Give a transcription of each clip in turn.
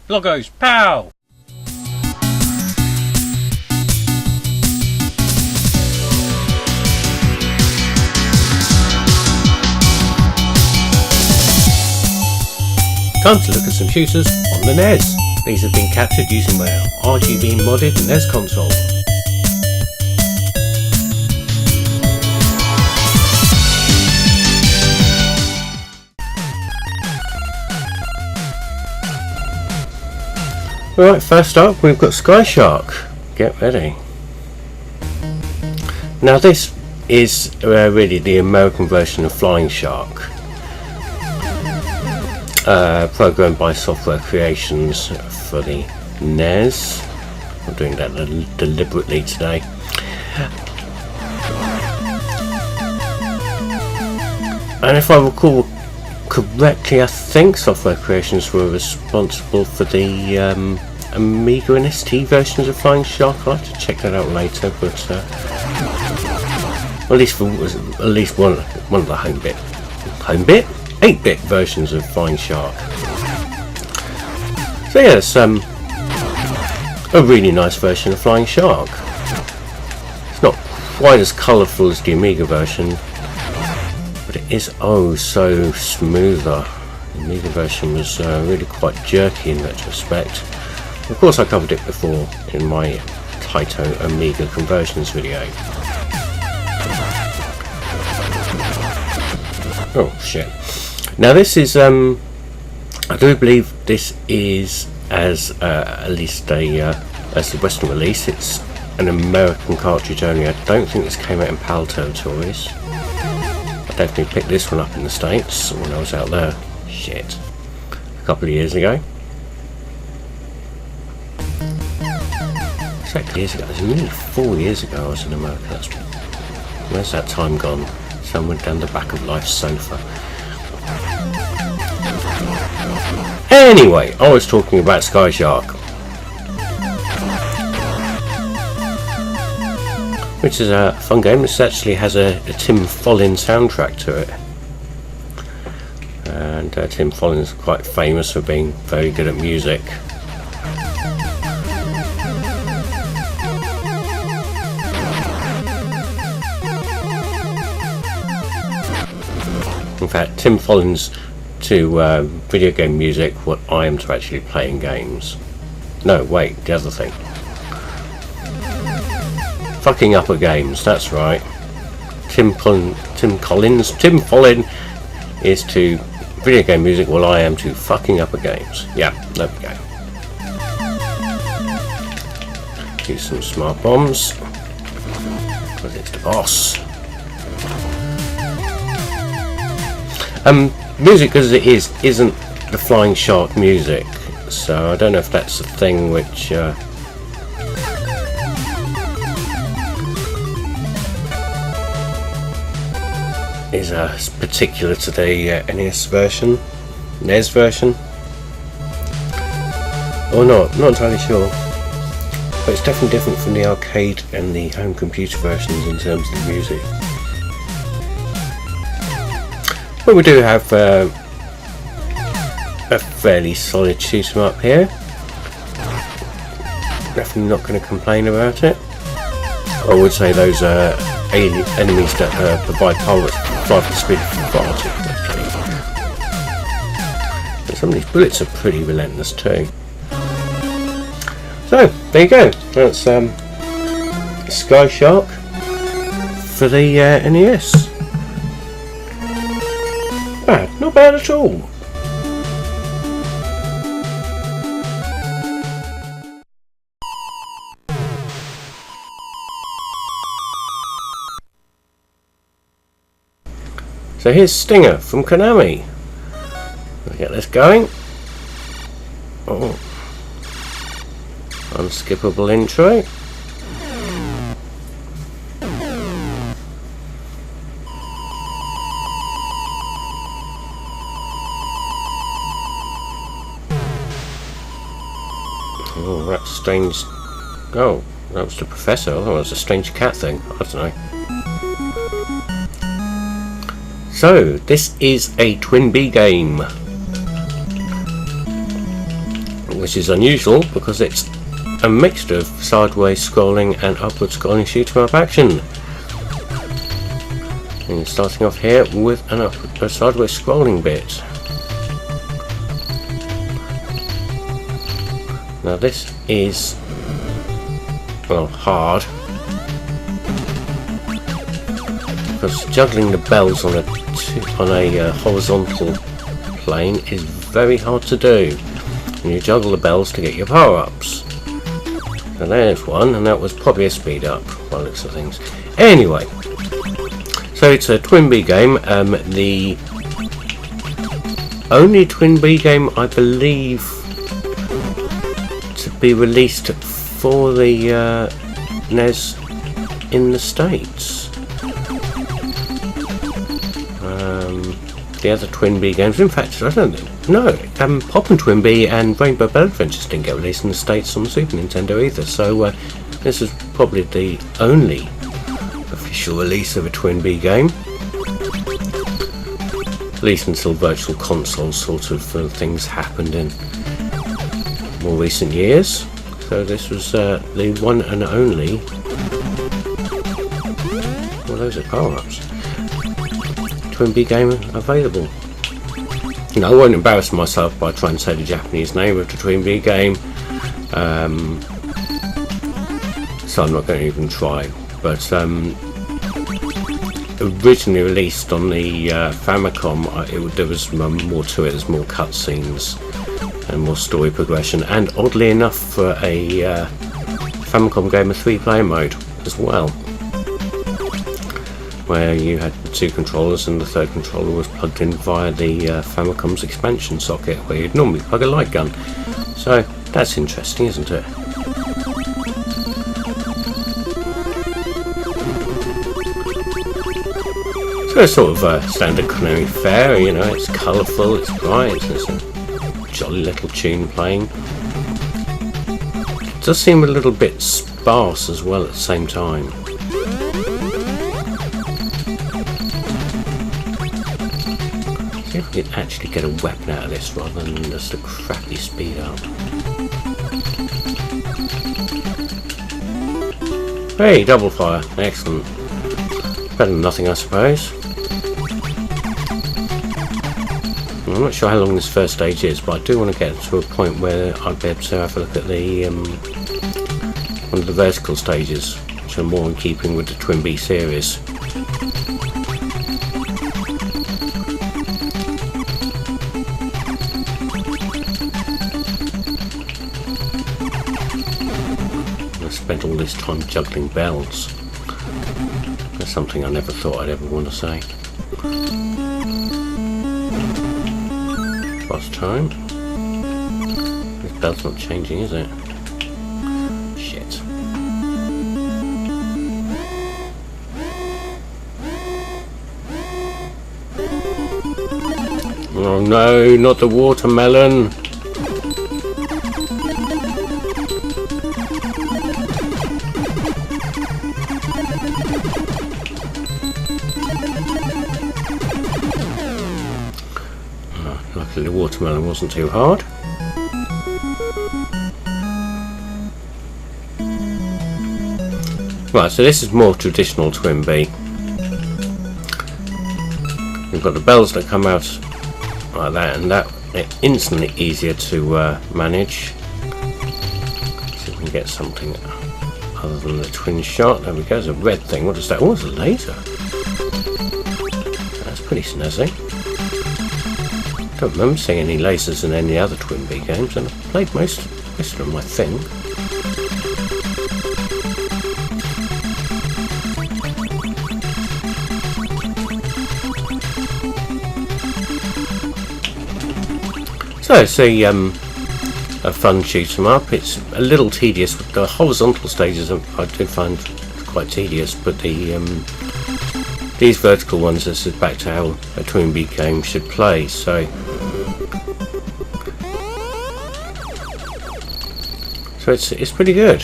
Bloggos POW! Time to look at some shooters on the NES. These have been captured using my RGB modded NES console. Right, first up we've got Sky Shark. Get ready. Now this is really the American version of Flying Shark. Programmed by Software Creations for the NES. I'm doing that deliberately today. And if I recall correctly, I think Software Creations were responsible for the Amiga and ST versions of Flying Shark. I'll have to check that out later, but at least one of the home bit 8-bit versions of Flying Shark. So yeah, it's a really nice version of Flying Shark. It's not quite as colourful as the Amiga version, but it is oh so smoother. The Amiga version was really quite jerky in retrospect. Of course I covered it before in my Taito Amiga conversions video. Oh shit. Now this is, I do believe this is as at least as the Western release. It's an American cartridge only. I don't think this came out in PAL territories. I definitely picked this one up in the States when I was out there. Shit. A couple of years ago. Exactly years ago. It was nearly 4 years ago I was in America. Where's that time gone? Someone down the back of life's sofa. Anyway, I was talking about Sky Shark, which is a fun game. This actually has a Tim Follin soundtrack to it, and Tim Follin is quite famous for being very good at music. In fact, Tim Follin's to video game music what I am to actually playing games. No, wait, the other thing. Fucking up at games, that's right. Tim Follin is to video game music what I am to fucking up at games. Yeah, there we go. Use some smart bombs, because it's the boss. Music as it isn't the Flying Shark music, so I don't know if that's a thing which is particular to the NES version, or not entirely sure, but it's definitely different from the arcade and the home computer versions in terms of the music. But we do have a fairly solid shoot 'em up here. Definitely not going to complain about it. I would say those enemies that provide pilots fly for the speed of far too quickly. And some of these bullets are pretty relentless too. So there you go. That's Sky Shark for the NES. Not bad at all. So here's Stinger from Konami. Let's get this going. Oh, unskippable intro. Oh, that's strange. Oh, that was the professor. Oh, that's a strange cat thing. I don't know. So, this is a Twin B game. which is unusual because it's a mixture of sideways scrolling and upward scrolling shoot 'em up action. And starting off here with a sideways scrolling bit. Now this is, well, hard, because juggling the bells on a horizontal plane is very hard to do. And you juggle the bells to get your power-ups. And there's one, and that was probably a speed up by the looks of things. Anyway, so it's a Twin B game. The only Twin B game I believe to be released for the NES in the States. The other Twin B games, in fact, I don't know. Pop and Twin B and Rainbow Bell Adventures didn't get released in the States on the Super Nintendo either. So this is probably the only official release of a Twin B game, at least until Virtual Console sort of things happened in more recent years. So this was the one and only. Well, those are power-ups. Twin B game available. I won't embarrass myself by trying to say the Japanese name of the Twin B game, so I'm not going to even try. But originally released on the Famicom, there was more to it. There's more cutscenes and more story progression, and oddly enough, for a Famicom game, a 3-player mode as well, where you had 2 controllers and the third controller was plugged in via the Famicom's expansion socket, where you'd normally plug a light gun. So that's interesting, isn't it? So it's sort of a standard Konami fare, you know, it's colourful, it's bright, there's a jolly little tune playing. It does seem a little bit sparse as well at the same time. See if we can actually get a weapon out of this rather than just a crappy speed up. Hey, double fire, excellent. Better than nothing, I suppose. I'm not sure how long this first stage is, but I do want to get to a point where I'd be able to have a look at the one of the vertical stages, which are more in keeping with the Twin B series. I spent all this time juggling bells. That's something I never thought I'd ever want to say. Boss time. This bell's not changing, is it? Shit. Oh no, not the watermelon! Luckily the watermelon wasn't too hard. Right, so this is more traditional Twin B. You've got the bells that come out like that, and that they're instantly easier to manage. See if we can get something other than the twin shot. There we go, there's a red thing. What is that? Oh, it's a laser. That's pretty snazzy. I don't remember seeing any lasers in any other Twin B games, and I've played most of them, I think. So it's a fun shoot 'em up. It's a little tedious. The horizontal stages I do find quite tedious, but these vertical ones, this is back to how a Twin B game should play. So it's pretty good.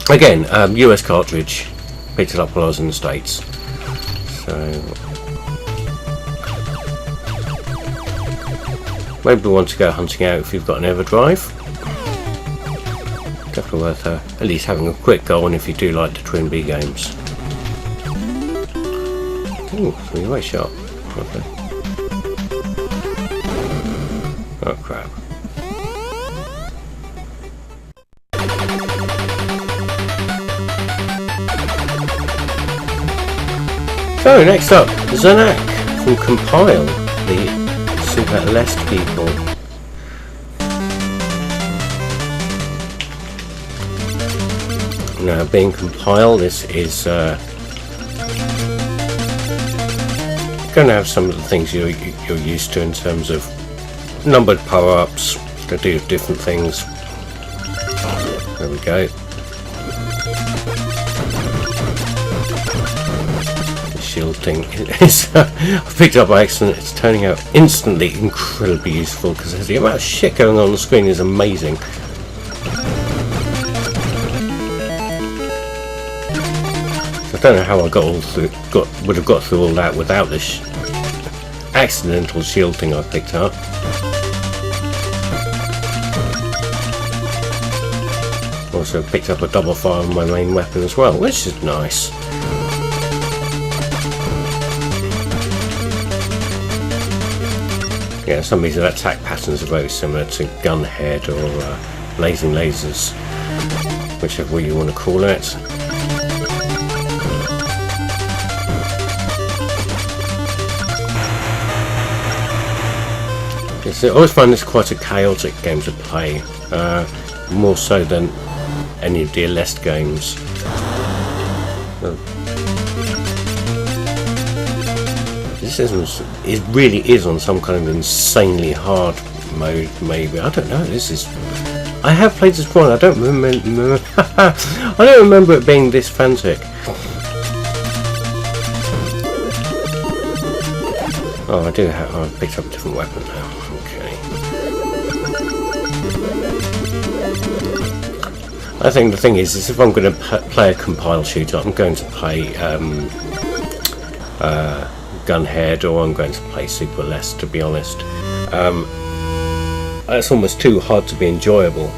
Again, US cartridge. Picked it up while I was in the States. So Maybe want to go hunting out if you've got an EverDrive. Definitely worth at least having a quick go on if you do like the Twin B games. Ooh, three-way shot. Okay. Oh crap. So next up, Zanak from Compile, the Super Lest people. Now, being Compile, this is going to have some of the things you're used to in terms of numbered power-ups to do different things. There we go. The shield thing is I picked up by accident. It's turning out instantly incredibly useful because the amount of shit going on the screen is amazing. I don't know how I would have got through all that without this accidental shield thing I picked up. Also picked up a double fire on my main weapon as well, which is nice. Yeah, some of these attack patterns are very similar to Gunhead or Blazing Lasers, whichever way you want to call it. I always find this quite a chaotic game to play, more so than any of the Alest games. It really is on some kind of insanely hard mode, maybe. I don't know. I have played this before and I don't remember. I don't remember it being this frantic. Oh, I do have. I picked up a different weapon now. Okay. I think the thing is if I'm going to play a Compile shooter, I'm going to play Gunhead, or I'm going to play Super Lest, to be honest. It's almost too hard to be enjoyable,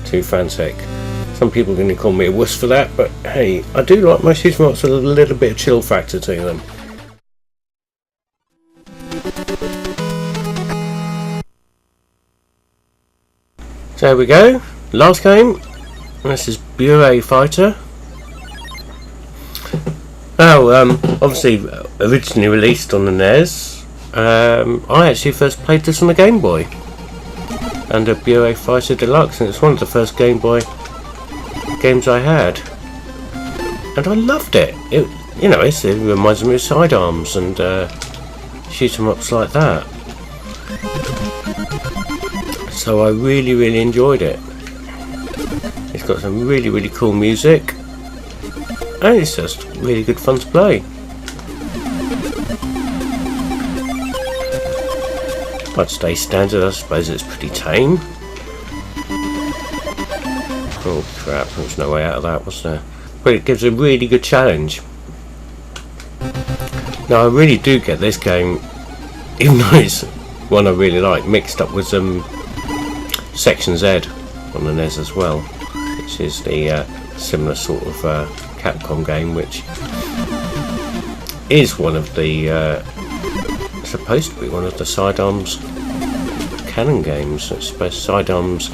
too frantic. Some people are going to call me a wuss for that, but hey, I do like my shoot 'em ups with a little bit of chill factor to them. So there we go, last game. This is Bureau Fighter. Oh, obviously originally released on the NES. I actually first played this on the Game Boy under Bureau Fighter Deluxe, and it's one of the first Game Boy games I had, and I loved it. It reminds me of Sidearms and shoot 'em ups like that. So I really enjoyed it. It's got some really cool music, and it's just really good fun to play. I'd stay standard. I suppose it's pretty tame. Oh crap, there was no way out of that, was there? But it gives a really good challenge. Now I really do get this game, even though it's one I really like, mixed up with some Section Z on the NES as well, which is the similar sort of Capcom game, which is one of the supposed to be one of the Sidearms canon games. I suppose Sidearms,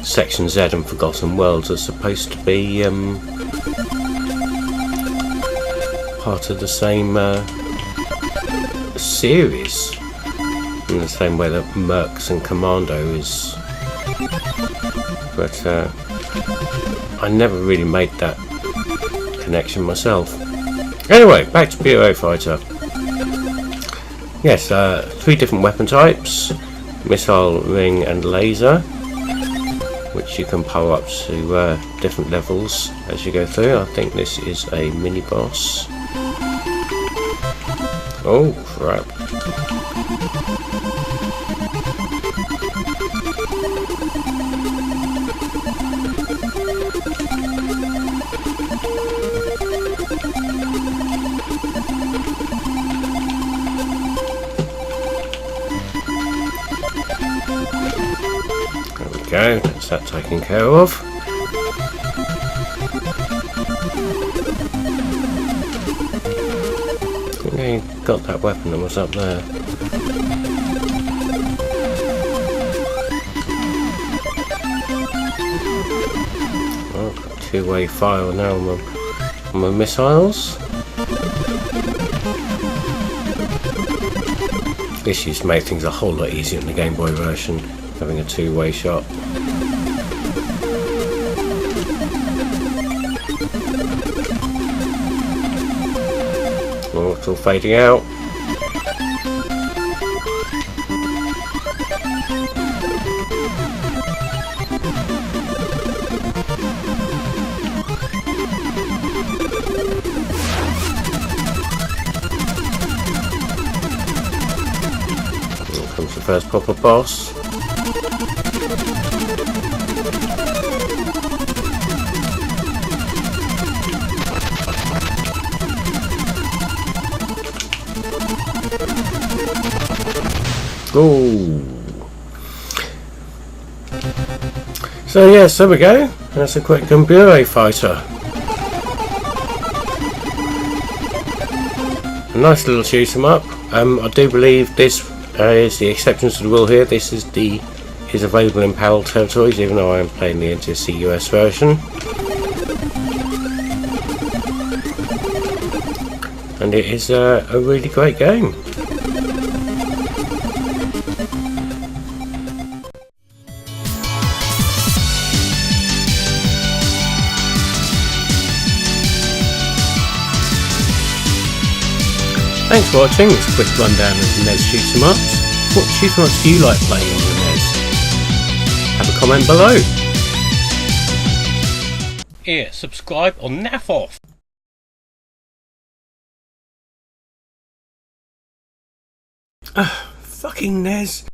Section Z and Forgotten Worlds are supposed to be part of the same series, in the same way that Mercs and Commando is, but I never really made that connection myself. Anyway, back to Bureau Fighter. Yes, 3 different weapon types: missile, ring and laser, which you can power up to different levels as you go through. I think this is a mini boss. Oh crap. go, that's that taken care of. I think I got that weapon that was up there. Oh, I've got two-way fire now on my missiles. This used to make things a whole lot easier in the Game Boy version, having a two-way shot. Oh, it's all fading out. Here comes the first proper boss. Ooh. So yes, there we go. That's a quick computer fighter. A nice little shoot 'em up. I do believe this is the exception to the rule here. This is available in PAL territories, even though I am playing the NTSC US version. And it is a really great game. Thanks for watching this quick rundown of NES Shooters POW. What shoot 'em ups do you like playing on your NES? Have a comment below. Here, subscribe or naff off. Fucking NES.